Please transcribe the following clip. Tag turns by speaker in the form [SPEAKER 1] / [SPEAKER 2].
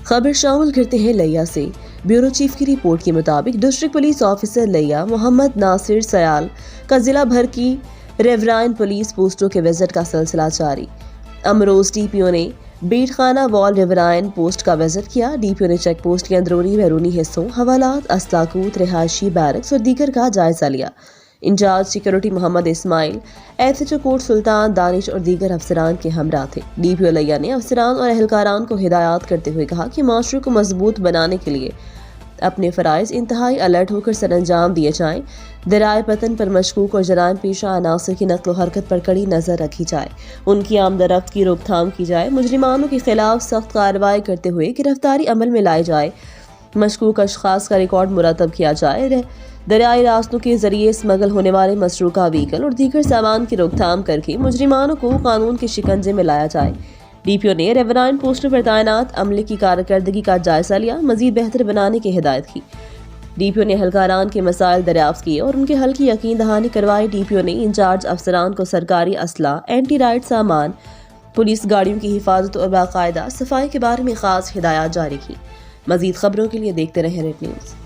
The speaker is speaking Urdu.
[SPEAKER 1] خبر شامل کرتے ہیں لیا سے۔ بیورو چیف کی رپورٹ کے مطابق ڈسٹرکٹ پولیس آفیسر لیا محمد ناصر سیال کا ضلع بھر کی ریورائن پولیس پوسٹوں کے وزٹ کا سلسلہ جاری۔ امروز ڈی پی او نے بیٹ خانہ وال ریورائن پوسٹ کا وزٹ کیا۔ ڈی پی او نے چیک پوسٹ کے اندرونی بیرونی حصوں، حوالات، اسلحہ کوت، رہائشی بیرکس اور دیگر کا جائزہ لیا۔ انچارج سیکورٹی محمد اسماعیل، ایس ایچ او کوٹ سلطان دانش اور دیگر افسران کے ہمراہ تھے۔ ڈی پی او لیا نے افسران اور اہلکاران کو ہدایات کرتے ہوئے کہا کہ معاشرے کو مضبوط بنانے کے لیے اپنے فرائض انتہائی الرٹ ہو کر سر انجام دیے جائیں، ذرائع پتن پر مشکوک اور جرائم پیشہ عناصر کی نقل و حرکت پر کڑی نظر رکھی جائے، ان کی آمد و رفت کی روک تھام کی جائے، مجرمانوں کے خلاف سخت کارروائی کرتے ہوئے گرفتاری عمل میں لائی جائے، مشکوک اشخاص کا ریکارڈ مرتب کیا جائے، دریائی راستوں کے ذریعے اسمگل ہونے والے مسروقہ وہیکل اور دیگر سامان کی روک تھام کر کے مجرمانوں کو قانون کے شکنجے میں لایا جائے۔ ڈی پی او نے ریورائن پوسٹوں پر تعینات عملے کی کارکردگی کا جائزہ لیا، مزید بہتر بنانے کی ہدایت کی۔ ڈی پی او نے اہلکاران کے مسائل دریافت کیے اور ان کے حل کی یقین دہانی کروائی۔ ڈی پی او نے انچارج افسران کو سرکاری اسلحہ، اینٹی رائٹ سامان، پولیس گاڑیوں کی حفاظت اور باقاعدہ صفائی کے بارے میں خاص ہدایات جاری کی۔ مزید خبروں کے لیے دیکھتے رہیں ریڈ نیوز۔